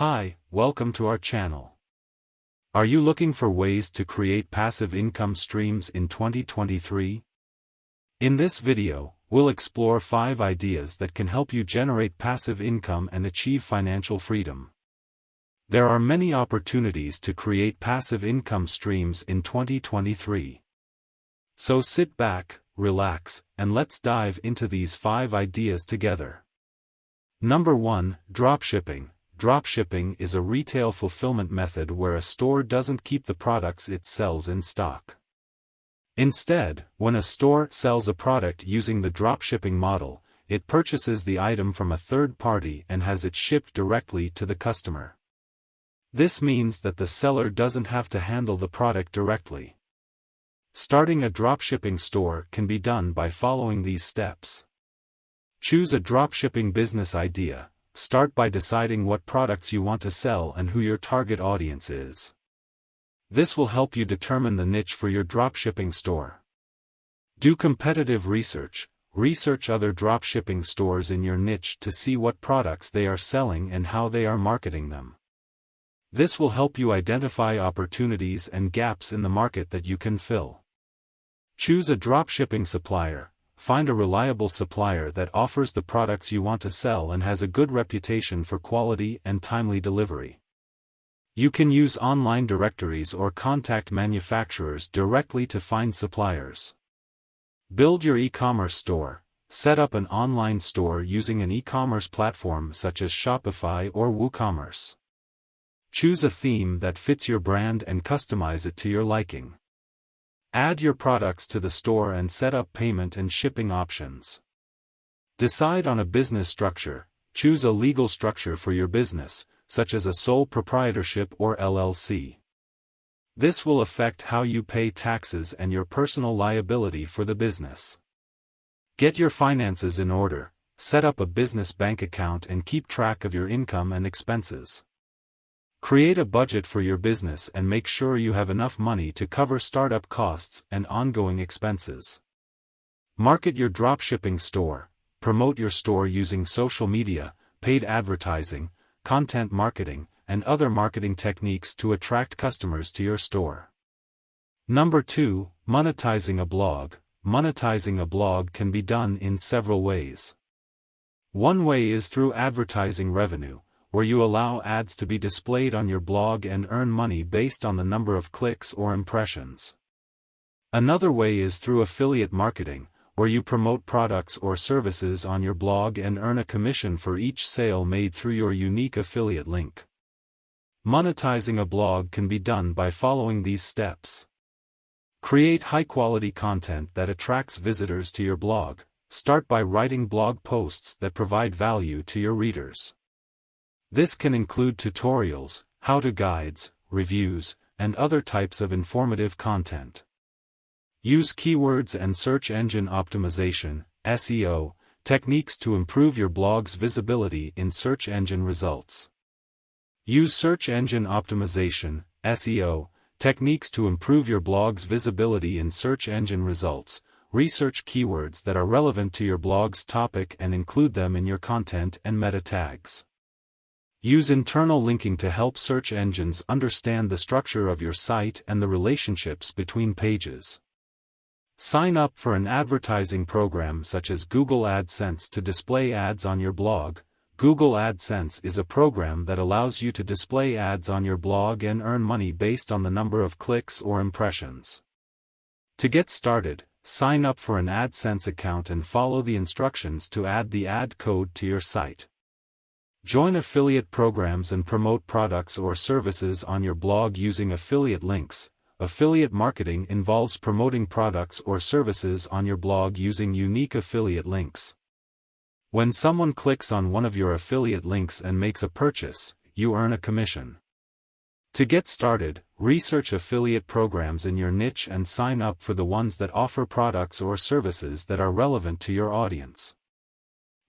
Hi, welcome to our channel. Are you looking for ways to create passive income streams in 2023? In this video, we'll explore 5 ideas that can help you generate passive income and achieve financial freedom. There are many opportunities to create passive income streams in 2023. So sit back, relax, and let's dive into these 5 ideas together. Number 1, Dropshipping. Dropshipping is a retail fulfillment method where a store doesn't keep the products it sells in stock. Instead, when a store sells a product using the dropshipping model, it purchases the item from a third party and has it shipped directly to the customer. This means that the seller doesn't have to handle the product directly. Starting a dropshipping store can be done by following these steps. Choose a dropshipping business idea. Start by deciding what products you want to sell and who your target audience is. This will help you determine the niche for your dropshipping store. Do competitive research. Research other dropshipping stores in your niche to see what products they are selling and how they are marketing them. This will help you identify opportunities and gaps in the market that you can fill. Choose a dropshipping supplier. Find a reliable supplier that offers the products you want to sell and has a good reputation for quality and timely delivery. You can use online directories or contact manufacturers directly to find suppliers. Build your e-commerce store. Set up an online store using an e-commerce platform such as Shopify or WooCommerce. Choose a theme that fits your brand and customize it to your liking. Add your products to the store and set up payment and shipping options. Decide on a business structure. Choose a legal structure for your business, such as a sole proprietorship or LLC. This will affect how you pay taxes and your personal liability for the business. Get your finances in order. Set up a business bank account and keep track of your income and expenses. Create a budget for your business and make sure you have enough money to cover startup costs and ongoing expenses. Market your dropshipping store. Promote your store using social media, paid advertising, content marketing, and other marketing techniques to attract customers to your store. Number 2, Monetizing a blog. Monetizing a blog can be done in several ways. One way is through advertising revenue, where you allow ads to be displayed on your blog and earn money based on the number of clicks or impressions. Another way is through affiliate marketing, where you promote products or services on your blog and earn a commission for each sale made through your unique affiliate link. Monetizing a blog can be done by following these steps. Create high-quality content that attracts visitors to your blog. Start by writing blog posts that provide value to your readers. This can include tutorials, how-to guides, reviews, and other types of informative content. Use keywords and search engine optimization (SEO) techniques to improve your blog's visibility in search engine results. Use search engine optimization (SEO) techniques to improve your blog's visibility in search engine results. Research keywords that are relevant to your blog's topic and include them in your content and meta tags. Use internal linking to help search engines understand the structure of your site and the relationships between pages. Sign up for an advertising program such as Google AdSense to display ads on your blog. Google AdSense is a program that allows you to display ads on your blog and earn money based on the number of clicks or impressions. To get started, sign up for an AdSense account and follow the instructions to add the ad code to your site. Join affiliate programs and promote products or services on your blog using affiliate links. Affiliate marketing involves promoting products or services on your blog using unique affiliate links. When someone clicks on one of your affiliate links and makes a purchase, you earn a commission. To get started, research affiliate programs in your niche and sign up for the ones that offer products or services that are relevant to your audience.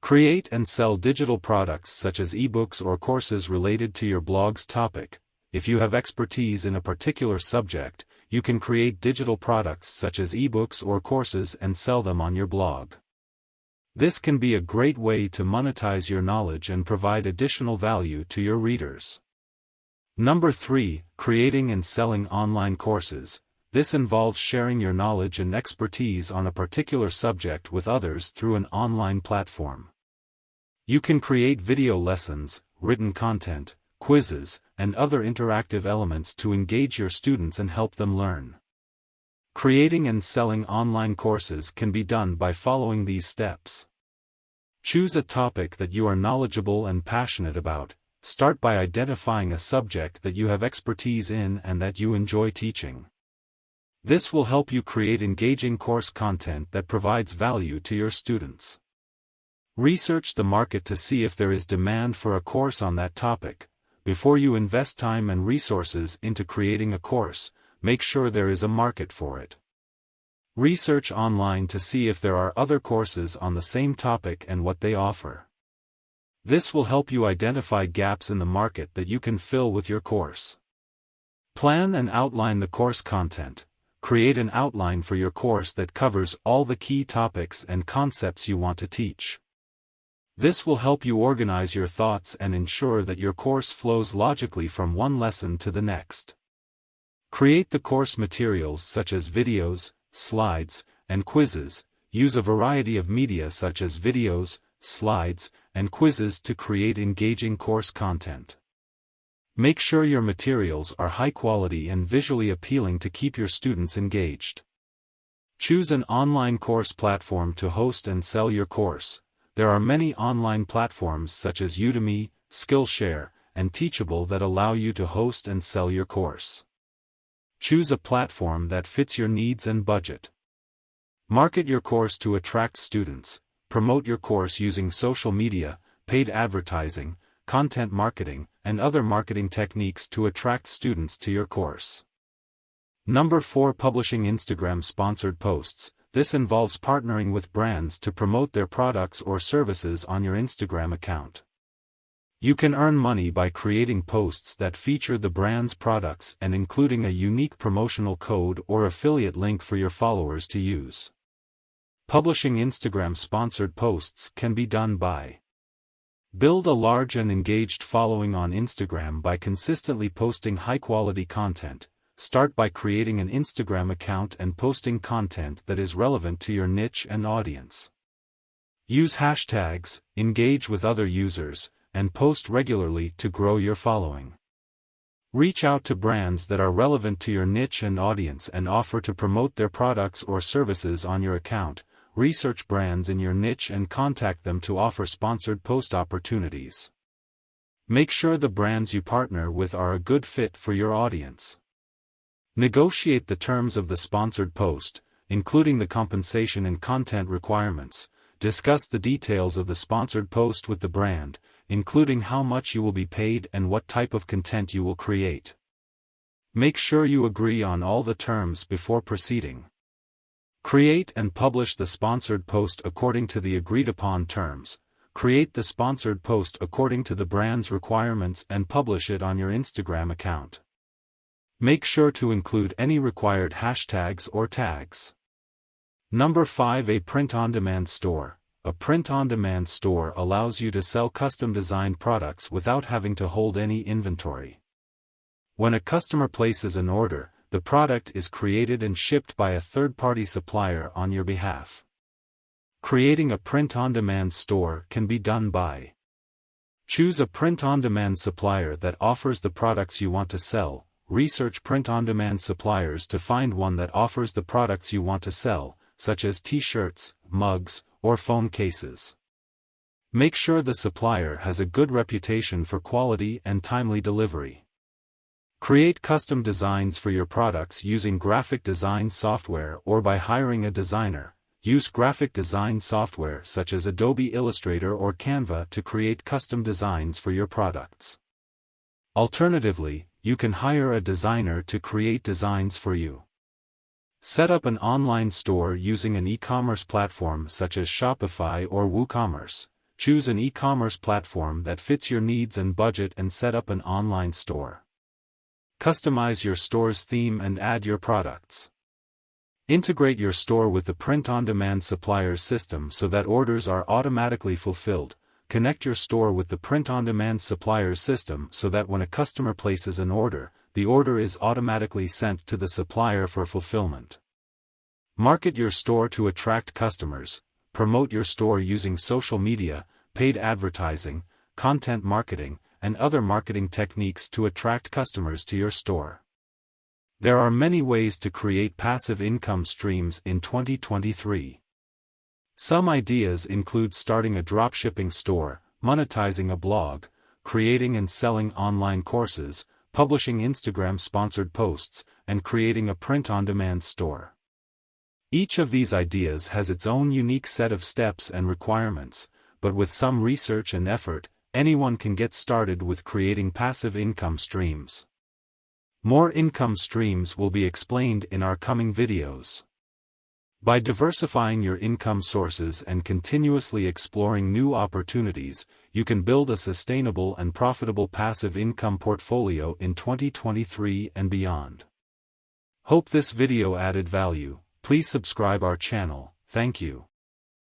Create and sell digital products such as ebooks or courses related to your blog's topic. If you have expertise in a particular subject, you can create digital products such as ebooks or courses and sell them on your blog. This can be a great way to monetize your knowledge and provide additional value to your readers. Number 3, creating and selling online courses. This involves sharing your knowledge and expertise on a particular subject with others through an online platform. You can create video lessons, written content, quizzes, and other interactive elements to engage your students and help them learn. Creating and selling online courses can be done by following these steps. Choose a topic that you are knowledgeable and passionate about. Start by identifying a subject that you have expertise in and that you enjoy teaching. This will help you create engaging course content that provides value to your students. Research the market to see if there is demand for a course on that topic. Before you invest time and resources into creating a course, make sure there is a market for it. Research online to see if there are other courses on the same topic and what they offer. This will help you identify gaps in the market that you can fill with your course. Plan and outline the course content. Create an outline for your course that covers all the key topics and concepts you want to teach. This will help you organize your thoughts and ensure that your course flows logically from one lesson to the next. Create the course materials such as videos, slides, and quizzes. Use a variety of media such as videos, slides, and quizzes to create engaging course content. Make sure your materials are high quality and visually appealing to keep your students engaged. Choose an online course platform to host and sell your course. There are many online platforms such as Udemy, Skillshare, and Teachable that allow you to host and sell your course. Choose a platform that fits your needs and budget. Market your course to attract students. Promote your course using social media, paid advertising, content marketing, and other marketing techniques to attract students to your course. Number 4, publishing Instagram sponsored posts. This involves partnering with brands to promote their products or services on your Instagram account. You can earn money by creating posts that feature the brand's products and including a unique promotional code or affiliate link for your followers to use. Publishing Instagram sponsored posts can be done by: build a large and engaged following on Instagram by consistently posting high-quality content. Start by creating an Instagram account and posting content that is relevant to your niche and audience. Use hashtags, engage with other users, and post regularly to grow your following. Reach out to brands that are relevant to your niche and audience and offer to promote their products or services on your account. Research brands in your niche and contact them to offer sponsored post opportunities. Make sure the brands you partner with are a good fit for your audience. Negotiate the terms of the sponsored post, including the compensation and content requirements. Discuss the details of the sponsored post with the brand, including how much you will be paid and what type of content you will create. Make sure you agree on all the terms before proceeding. Create and publish the sponsored post according to the agreed-upon terms. Create the sponsored post according to the brand's requirements and publish it on your Instagram account. Make sure to include any required hashtags or tags. Number 5, a print-on-demand store. A print-on-demand store allows you to sell custom-designed products without having to hold any inventory. When a customer places an order, the product is created and shipped by a third-party supplier on your behalf. Creating a print-on-demand store can be done by: choose a print-on-demand supplier that offers the products you want to sell. Research print-on-demand suppliers to find one that offers the products you want to sell, such as t-shirts, mugs, or phone cases. Make sure the supplier has a good reputation for quality and timely delivery. Create custom designs for your products using graphic design software or by hiring a designer. Use graphic design software such as Adobe Illustrator or Canva to create custom designs for your products. Alternatively, you can hire a designer to create designs for you. Set up an online store using an e-commerce platform such as Shopify or WooCommerce. Choose an e-commerce platform that fits your needs and budget and set up an online store. Customize your store's theme and add your products. Integrate your store with the print-on-demand suppliers system so that orders are automatically fulfilled. Connect your store with the print-on-demand suppliers system so that when a customer places an order, the order is automatically sent to the supplier for fulfillment. Market your store to attract customers. Promote your store using social media, paid advertising, content marketing, and other marketing techniques to attract customers to your store. There are many ways to create passive income streams in 2023. Some ideas include starting a dropshipping store, monetizing a blog, creating and selling online courses, publishing Instagram-sponsored posts, and creating a print-on-demand store. Each of these ideas has its own unique set of steps and requirements, but with some research and effort, anyone can get started with creating passive income streams. More income streams will be explained in our coming videos. By diversifying your income sources and continuously exploring new opportunities, you can build a sustainable and profitable passive income portfolio in 2023 and beyond. Hope this video added value. Please subscribe our channel. Thank you.